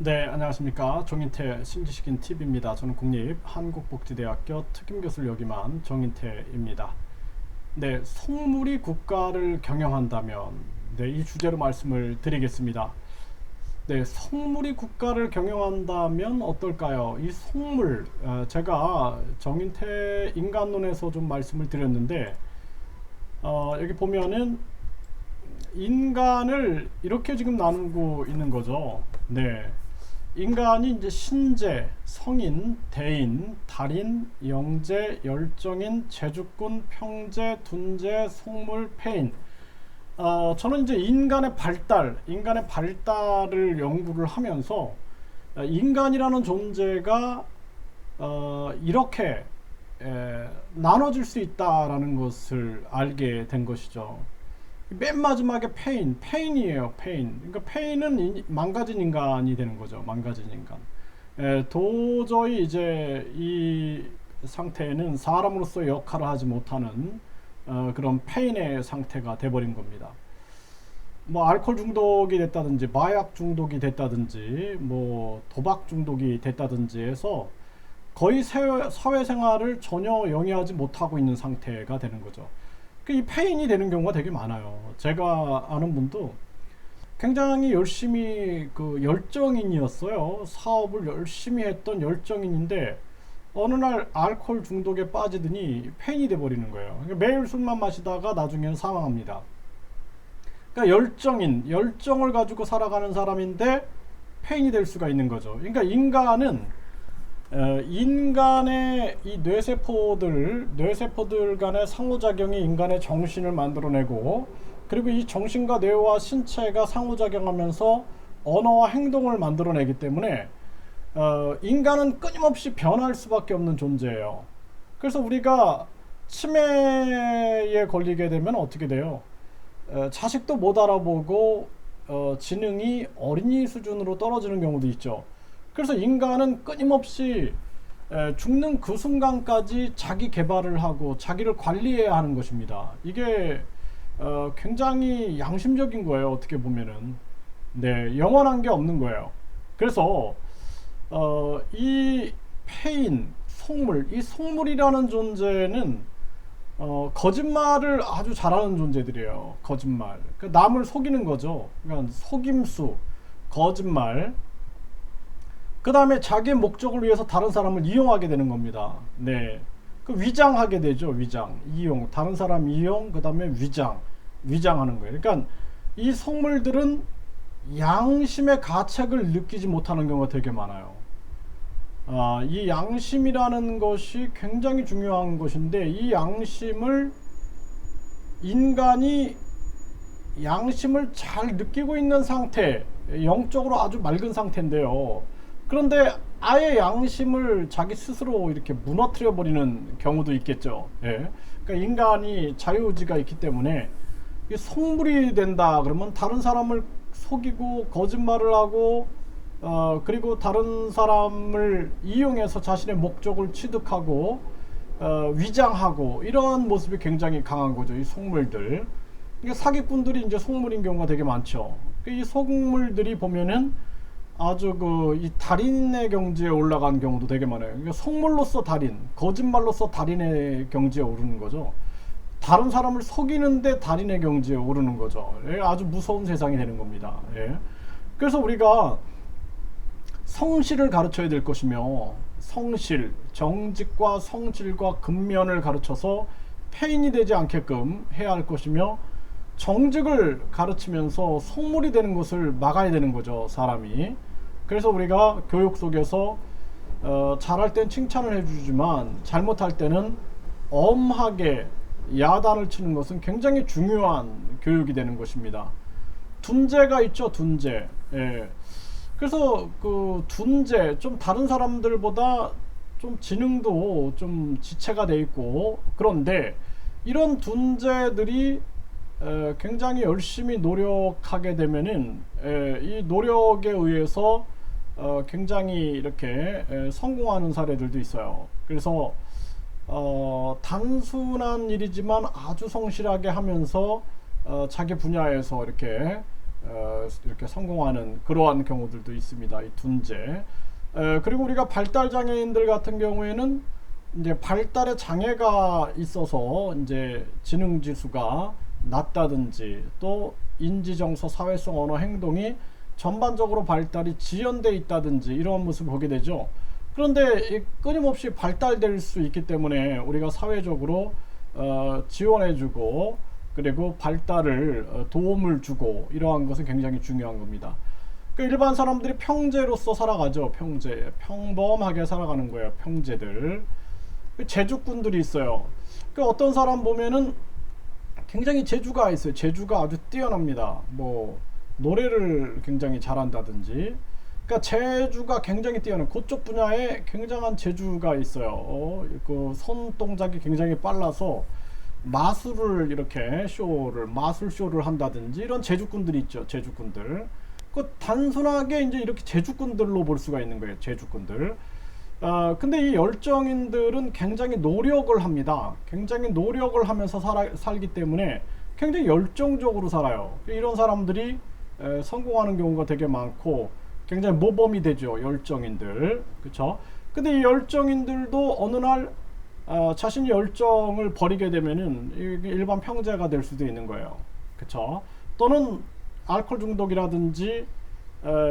네, 안녕하십니까. 정인태 신지식인 TV입니다. 저는 국립한국복지대학교 특임교수를 역임한 정인태입니다. 네, 속물이 국가를 경영한다면, 네, 이 주제로 말씀을 드리겠습니다. 네, 속물이 국가를 경영한다면 어떨까요? 이 속물, 제가 정인태 인간론에서 좀 말씀을 드렸는데, 여기 보면은 인간을 이렇게 지금 나누고 있는 거죠. 네. 인간이 이제 신재, 성인, 대인, 달인, 영재, 열정인, 재주꾼, 평재, 둔재, 속물, 폐인. 저는 이제 인간의 발달을 연구를 하면서 인간이라는 존재가 이렇게 나눠질 수 있다라는 것을 알게 된 것이죠. 맨 마지막에 페인이에요. 그러니까 페인은 망가진 인간이 되는 거죠. 망가진 인간. 도저히 이제 이 상태는 사람으로서 역할을 하지 못하는 그런 페인의 상태가 돼버린 겁니다. 뭐 알코올 중독이 됐다든지 마약 중독이 됐다든지 뭐 도박 중독이 됐다든지 해서 거의 사회생활을 전혀 영위하지 못하고 있는 상태가 되는 거죠. 이 페인이 되는 경우가 되게 많아요. 제가 아는 분도 굉장히 열심히 그 열정인이었어요. 사업을 열심히 했던 열정인인데 어느 날 알코올 중독에 빠지더니 페인이 돼 버리는 거예요. 그러니까 매일 술만 마시다가 나중에는 사망합니다. 그러니까 열정을 가지고 살아가는 사람인데 페인이 될 수가 있는 거죠. 그러니까 인간의 이 뇌세포들 간의 상호작용이 인간의 정신을 만들어내고, 그리고 이 정신과 뇌와 신체가 상호작용하면서 언어와 행동을 만들어내기 때문에 인간은 끊임없이 변할 수밖에 없는 존재예요. 그래서 우리가 치매에 걸리게 되면 어떻게 돼요? 자식도 못 알아보고 지능이 어린이 수준으로 떨어지는 경우도 있죠. 그래서 인간은 끊임없이 죽는 그 순간까지 자기 개발을 하고 자기를 관리해야 하는 것입니다. 이게 굉장히 양심적인 거예요. 어떻게 보면은. 네, 영원한 게 없는 거예요. 그래서 이 이 속물이라는 존재는 거짓말을 아주 잘하는 존재들이에요. 거짓말. 남을 속이는 거죠. 그러니까 속임수, 거짓말. 그 다음에 자기의 목적을 위해서 다른 사람을 이용하게 되는 겁니다. 네. 위장하게 되죠. 이용. 다른 사람 이용, 그 다음에 위장하는 거예요. 그러니까 이 속물들은 양심의 가책을 느끼지 못하는 경우가 되게 많아요. 이 양심이라는 것이 굉장히 중요한 것인데, 이 인간이 양심을 잘 느끼고 있는 상태, 영적으로 아주 맑은 상태인데요. 그런데 아예 양심을 자기 스스로 이렇게 무너뜨려 버리는 경우도 있겠죠. 예. 그러니까 인간이 자유의지가 있기 때문에 이 속물이 된다 그러면 다른 사람을 속이고 거짓말을 하고 그리고 다른 사람을 이용해서 자신의 목적을 취득하고 위장하고 이런 모습이 굉장히 강한 거죠. 이 속물들. 그러니까 사기꾼들이 이제 속물인 경우가 되게 많죠. 이 속물들이 보면은 아주 이 달인의 경지에 올라간 경우도 되게 많아요. 그러니까 속물로서 달인, 거짓말로서 달인의 경지에 오르는 거죠. 다른 사람을 속이는데 달인의 경지에 오르는 거죠. 아주 무서운 세상이 되는 겁니다. 예. 그래서 우리가 성실을 가르쳐야 될 것이며, 정직과 성질과 근면을 가르쳐서 폐인이 되지 않게끔 해야 할 것이며, 정직을 가르치면서 속물이 되는 것을 막아야 되는 거죠, 사람이. 그래서 우리가 교육 속에서 잘할 땐 칭찬을 해주지만 잘못할 때는 엄하게 야단을 치는 것은 굉장히 중요한 교육이 되는 것입니다. 둔재가 있죠, 둔재. 예. 그래서 둔재, 좀 다른 사람들보다 좀 지능도 좀 지체가 돼 있고, 그런데 이런 둔재들이 굉장히 열심히 노력하게 되면은 이 노력에 의해서 굉장히 이렇게 성공하는 사례들도 있어요. 그래서 단순한 일이지만 아주 성실하게 하면서 자기 분야에서 이렇게 이렇게 성공하는 그러한 경우들도 있습니다. 이 둔재. 그리고 우리가 발달 장애인들 같은 경우에는 이제 발달에 장애가 있어서 이제 지능 지수가 낮다든지 또 인지 정서 사회성 언어 행동이 전반적으로 발달이 지연돼 있다든지 이런 모습을 보게 되죠. 그런데 끊임없이 발달될 수 있기 때문에 우리가 사회적으로 지원해주고 그리고 발달을 도움을 주고 이러한 것은 굉장히 중요한 겁니다. 일반 사람들이 평재로서 살아가죠. 평범하게 살아가는 거예요. 평재들. 재주꾼들이 있어요. 어떤 사람 보면은 굉장히 재주가 있어요. 재주가 아주 뛰어납니다. 뭐 노래를 굉장히 잘한다든지. 그러니까 재주가 굉장히 뛰어난 그쪽 분야에 굉장한 재주가 있어요. 그 손 동작이 굉장히 빨라서 마술을 이렇게 마술 쇼를 한다든지 이런 재주꾼들이 있죠. 재주꾼들. 단순하게 이제 이렇게 재주꾼들로 볼 수가 있는 거예요. 재주꾼들. 근데 이 열정인들은 굉장히 노력을 합니다. 굉장히 노력을 하면서 살기 때문에 굉장히 열정적으로 살아요. 이런 사람들이 성공하는 경우가 되게 많고 굉장히 모범이 되죠. 열정인들. 그쵸? 근데 이 열정인들도 어느 날 자신이 열정을 버리게 되면은 일반 평재가 될 수도 있는 거예요. 그쵸? 또는 알코올 중독이라든지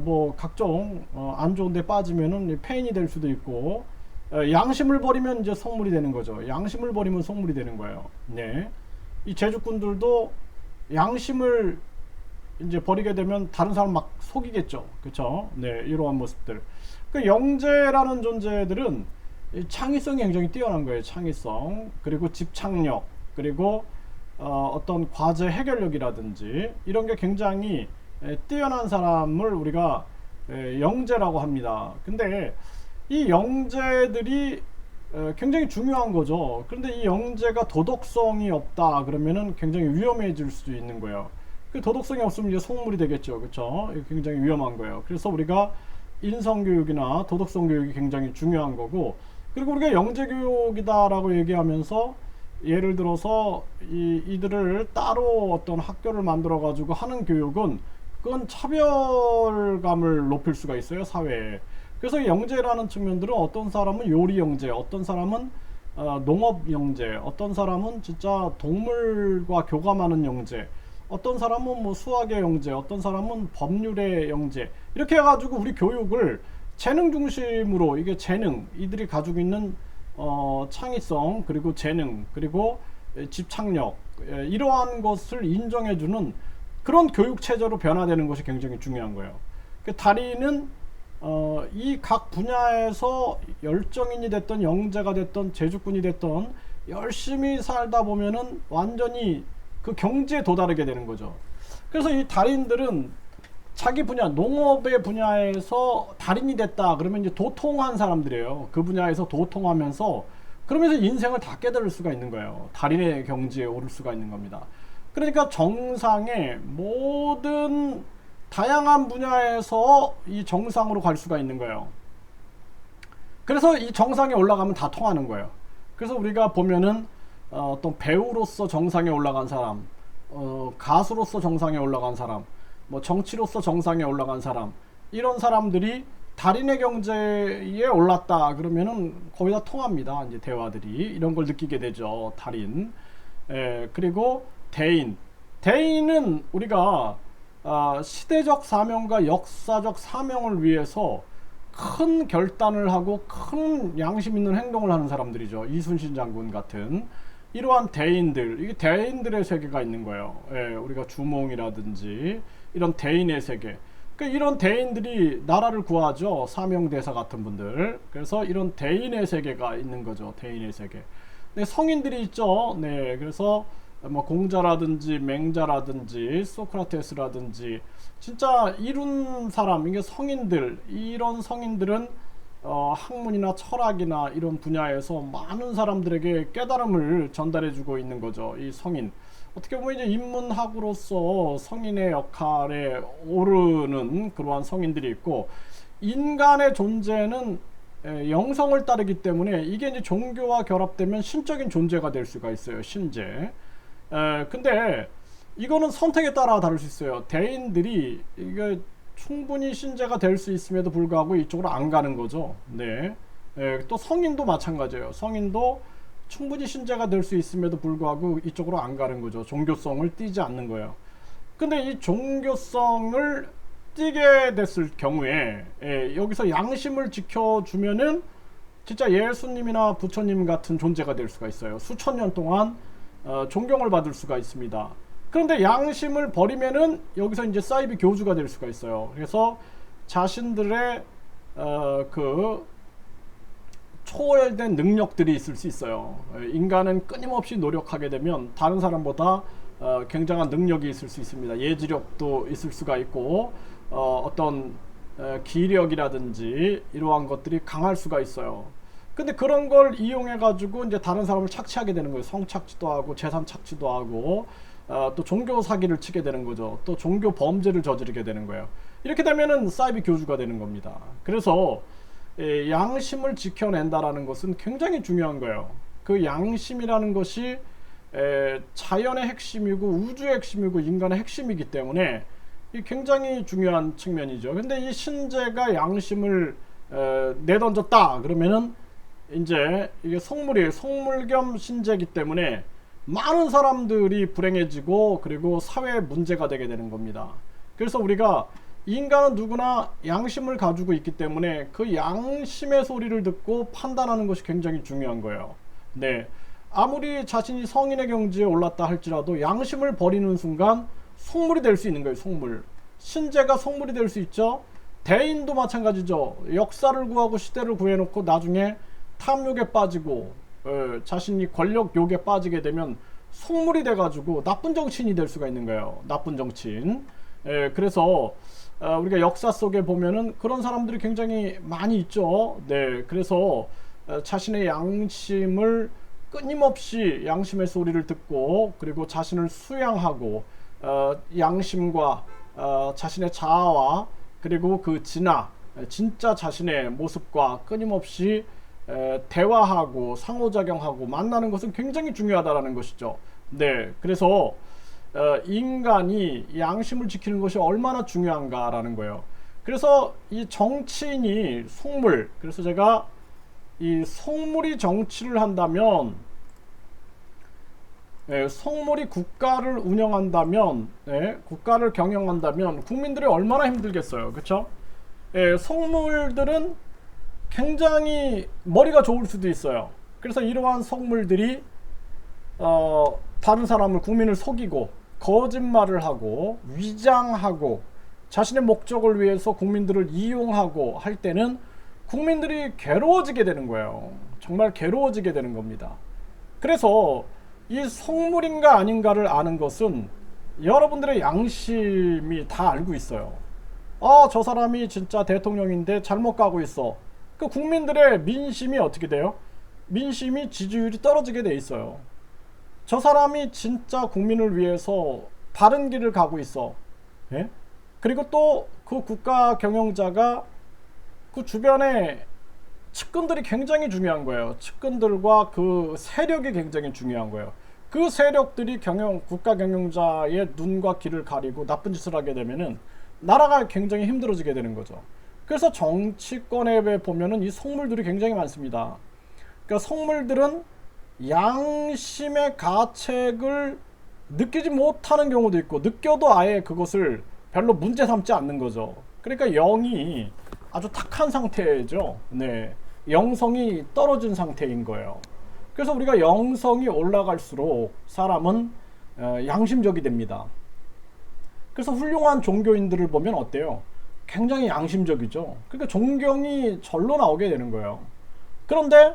뭐 각종 안 좋은 데 빠지면은 폐인이 될 수도 있고 양심을 버리면 이제 속물이 되는 거죠. 양심을 버리면 속물이 되는 거예요. 네. 이 재주꾼들도 양심을 이제 버리게 되면 다른 사람 막 속이겠죠. 그쵸? 네. 이러한 모습들. 그 영재라는 존재들은 창의성이 굉장히 뛰어난 거예요. 창의성. 그리고 집착력. 그리고 어떤 과제 해결력이라든지 이런 게 굉장히 뛰어난 사람을 우리가 영재라고 합니다. 근데 이 영재들이 굉장히 중요한 거죠. 그런데 이 영재가 도덕성이 없다 그러면은 굉장히 위험해질 수도 있는 거예요. 그 도덕성이 없으면 이제 속물이 되겠죠. 그렇죠? 굉장히 위험한 거예요. 그래서 우리가 인성교육이나 도덕성 교육이 굉장히 중요한 거고, 그리고 우리가 영재교육이다라고 얘기하면서 예를 들어서 이들을 따로 어떤 학교를 만들어 가지고 하는 교육은 그건 차별감을 높일 수가 있어요, 사회에. 그래서 영재라는 측면들은 어떤 사람은 요리 영재, 어떤 사람은 농업 영재, 어떤 사람은 진짜 동물과 교감하는 영재, 어떤 사람은 뭐 수학의 영재, 어떤 사람은 법률의 영재, 이렇게 해가지고 우리 교육을 재능 중심으로, 이게 재능, 이들이 가지고 있는 창의성, 그리고 재능, 그리고 집착력, 이러한 것을 인정해주는 그런 교육 체제로 변화되는 것이 굉장히 중요한 거예요. 다리는 이 각 분야에서 열정인이 됐던 영재가 됐던 재주꾼이 됐던 열심히 살다 보면은 완전히 그 경지에 도달하게 되는 거죠. 그래서 이 달인들은 자기 분야, 농업의 분야에서 달인이 됐다 그러면 이제 도통한 사람들이에요. 그 분야에서 도통하면서 그러면서 인생을 다 깨달을 수가 있는 거예요. 달인의 경지에 오를 수가 있는 겁니다. 그러니까 정상의 모든 다양한 분야에서 이 정상으로 갈 수가 있는 거예요. 그래서 이 정상에 올라가면 다 통하는 거예요. 그래서 우리가 보면은 또 배우로서 정상에 올라간 사람, 가수로서 정상에 올라간 사람, 뭐 정치로서 정상에 올라간 사람, 이런 사람들이 달인의 경제에 올랐다 그러면은 거의 다 통합니다. 이제 대화들이 이런 걸 느끼게 되죠. 달인. 그리고 대인. 대인은 우리가 시대적 사명과 역사적 사명을 위해서 큰 결단을 하고 큰 양심 있는 행동을 하는 사람들이죠. 이순신 장군 같은 이러한 대인들, 이게 대인들의 세계가 있는 거예요. 우리가 주몽이라든지 이런 대인의 세계. 그러니까 이런 대인들이 나라를 구하죠. 사명대사 같은 분들. 그래서 이런 대인의 세계가 있는 거죠. 대인의 세계. 네, 성인들이 있죠. 네, 그래서 뭐 공자라든지 맹자라든지 소크라테스라든지 진짜 이룬 사람, 이게 성인들, 이런 성인들은 학문이나 철학이나 이런 분야에서 많은 사람들에게 깨달음을 전달해주고 있는 거죠. 이 성인. 어떻게 보면 이제 인문학으로서 성인의 역할에 오르는 그러한 성인들이 있고, 인간의 존재는 영성을 따르기 때문에 이게 이제 종교와 결합되면 신적인 존재가 될 수가 있어요. 신재. 근데 이거는 선택에 따라 다를 수 있어요. 대인들이 이게 충분히 신자가 될 수 있음에도 불구하고 이쪽으로 안 가는 거죠. 네. 또 성인도 마찬가지예요. 성인도 충분히 신자가 될 수 있음에도 불구하고 이쪽으로 안 가는 거죠. 종교성을 띠지 않는 거예요. 근데 이 종교성을 띠게 됐을 경우에 여기서 양심을 지켜주면은 진짜 예수님이나 부처님 같은 존재가 될 수가 있어요. 수천 년 동안 존경을 받을 수가 있습니다. 그런데 양심을 버리면은 여기서 이제 사이비 교주가 될 수가 있어요. 그래서 자신들의 그 초월된 능력들이 있을 수 있어요. 인간은 끊임없이 노력하게 되면 다른 사람보다 굉장한 능력이 있을 수 있습니다. 예지력도 있을 수가 있고 어떤 기력이라든지 이러한 것들이 강할 수가 있어요. 근데 그런 걸 이용해 가지고 이제 다른 사람을 착취하게 되는 거예요. 성착취도 하고 재산 착취도 하고 또 종교 사기를 치게 되는 거죠. 또 종교 범죄를 저지르게 되는 거예요. 이렇게 되면은 사이비 교주가 되는 겁니다. 그래서 양심을 지켜낸다라는 것은 굉장히 중요한 거예요. 그 양심이라는 것이 자연의 핵심이고 우주의 핵심이고 인간의 핵심이기 때문에 굉장히 중요한 측면이죠. 근데 이 신제가 양심을 내던졌다 그러면은 이제 이게 속물 겸 신제이기 때문에 많은 사람들이 불행해지고 그리고 사회에 문제가 되게 되는 겁니다. 그래서 우리가 인간은 누구나 양심을 가지고 있기 때문에 그 양심의 소리를 듣고 판단하는 것이 굉장히 중요한 거예요. 네. 아무리 자신이 성인의 경지에 올랐다 할지라도 양심을 버리는 순간 속물이 될 수 있는 거예요. 속물. 신제가 속물이 될 수 있죠. 대인도 마찬가지죠. 역사를 구하고 시대를 구해놓고 나중에 탐욕에 빠지고 자신이 권력 욕에 빠지게 되면 속물이 돼가지고 나쁜 정치인이 될 수가 있는 거예요. 나쁜 정치인. 그래서 우리가 역사 속에 보면은 그런 사람들이 굉장히 많이 있죠. 네, 그래서 자신의 양심을 끊임없이 양심의 소리를 듣고 그리고 자신을 수양하고 양심과 자신의 자아와 그리고 그 진짜 자신의 모습과 끊임없이 대화하고 상호작용하고 만나는 것은 굉장히 중요하다라는 것이죠. 네, 그래서 인간이 양심을 지키는 것이 얼마나 중요한가라는 거예요. 그래서 이 정치인이 속물, 그래서 제가 이 속물이 정치를 한다면, 속물이 국가를 운영한다면, 국가를 경영한다면 국민들이 얼마나 힘들겠어요. 그렇죠? 속물들은 굉장히 머리가 좋을 수도 있어요. 그래서 이러한 속물들이 다른 사람을 국민을 속이고 거짓말을 하고 위장하고 자신의 목적을 위해서 국민들을 이용하고 할 때는 국민들이 괴로워지게 되는 거예요. 정말 괴로워지게 되는 겁니다. 그래서 이 속물인가 아닌가를 아는 것은 여러분들의 양심이 다 알고 있어요. 저 사람이 진짜 대통령인데 잘못 가고 있어. 그 국민들의 민심이 어떻게 돼요? 민심이 지지율이 떨어지게 돼 있어요. 저 사람이 진짜 국민을 위해서 바른 길을 가고 있어. 예? 그리고 또 그 국가 경영자가 그 주변에 측근들이 굉장히 중요한 거예요. 측근들과 그 세력이 굉장히 중요한 거예요. 그 세력들이 국가 경영자의 눈과 귀를 가리고 나쁜 짓을 하게 되면은 나라가 굉장히 힘들어지게 되는 거죠. 그래서 정치권에 보면은 이 속물들이 굉장히 많습니다. 그러니까 속물들은 양심의 가책을 느끼지 못하는 경우도 있고 느껴도 아예 그것을 별로 문제 삼지 않는 거죠. 그러니까 영이 아주 탁한 상태죠. 네, 영성이 떨어진 상태인 거예요. 그래서 우리가 영성이 올라갈수록 사람은 양심적이 됩니다. 그래서 훌륭한 종교인들을 보면 어때요? 굉장히 양심적이죠. 그러니까 존경이 절로 나오게 되는 거예요. 그런데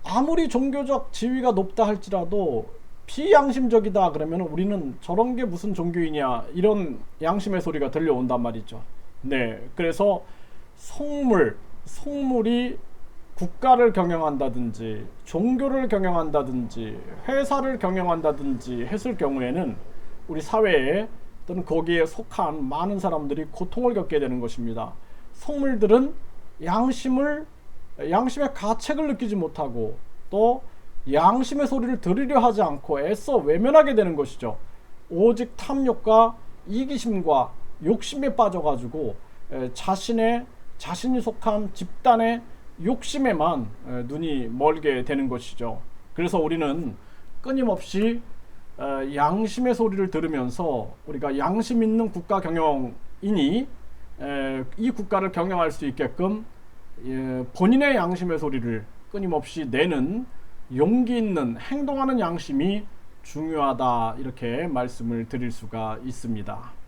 아무리 종교적 지위가 높다 할지라도 비양심적이다 그러면 우리는 저런 게 무슨 종교이냐 이런 양심의 소리가 들려온단 말이죠. 네, 그래서 속물이 국가를 경영한다든지 종교를 경영한다든지 회사를 경영한다든지 했을 경우에는 우리 사회에 또는 거기에 속한 많은 사람들이 고통을 겪게 되는 것입니다. 속물들은 양심의 가책을 느끼지 못하고 또 양심의 소리를 들으려 하지 않고 애써 외면하게 되는 것이죠. 오직 탐욕과 이기심과 욕심에 빠져가지고 자신이 속한 집단의 욕심에만 눈이 멀게 되는 것이죠. 그래서 우리는 끊임없이 양심의 소리를 들으면서 우리가 양심 있는 국가 경영이니 이 국가를 경영할 수 있게끔 본인의 양심의 소리를 끊임없이 내는 용기 있는 행동하는 양심이 중요하다, 이렇게 말씀을 드릴 수가 있습니다.